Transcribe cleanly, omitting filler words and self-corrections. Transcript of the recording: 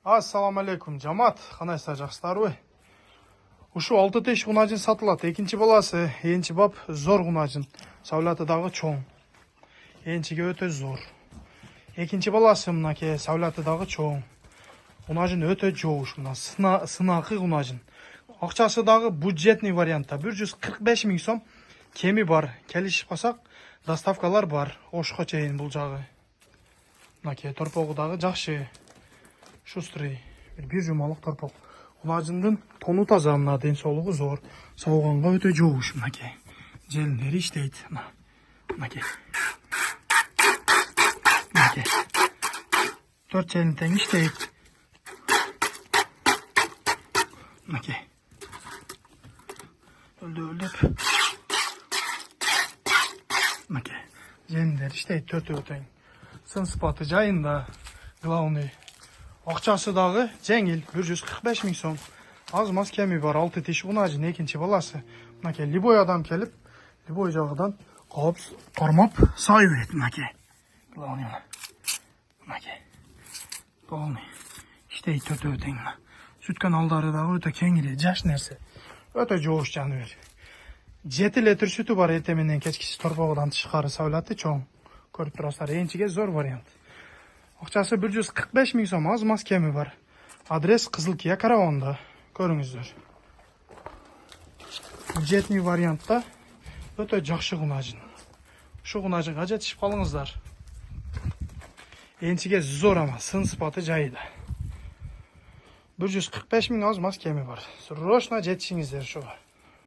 Assalamu alaikum жамаат, қанайсыздар жақсылар ой. Ушу 6 теш гунажын сатылат. Экинчи баласы, энчи бап зор гунажын. Саулаты дагы чоң. Энчиге өтө зор. Экинчи баласы мынаке саулаты дагы чоң. Гунажын өтө жоош мына сынакы гунажын. Акчасы дагы бюджетный вариантта 145 миң сом кеми бар. Келишип калсак, доставкалар бар. Ошко чейин бул жагы. Мынаке торпогу дагы жакшы. Шустрый, бир жумалык торпок. Гунажындын тону таза, мына ден соолугу зор. Сауганга өтө жоош мынаке. Желиндери иштейт. Мынаке. Мынаке. 4 желин тең иштейт. Мынаке. Өлдөп. Мынаке. Желиндери иштейт 4 тең. Сын сыпаты жайында. Главный. Акчасы дагы жеңил 145 миң сом. Аз мас кеми бар 6 теш гунажын экинчи баласы. Мынаке любой адам келип, любой жагыдан калып кармап сай берет мынаке. Главный мынаке. Полный. Иштейт өтө тең. Сүткөн алдары дагы өтө кеңири, жаш нерсе. Өтө жоош жаныбер. 7 литр сүтү бар, эртең менен кечкиси торпогудан тышкары саулаты чоң. Көрүп турасыздар, энчиге зор вариант. Акчасы 145 миң сом, аз мас кеми бар. Адрес Кызылкия караванда. Көрүңүздөр. Бюджетный вариантта өтө жакшы гунажын. Ушу гунажынга жетишип калыңыздар. Энчиге зор ама, сын сыпаты жайда. 145 миң аз мас кеми бар. Срочно жетишиңиздер ушуга.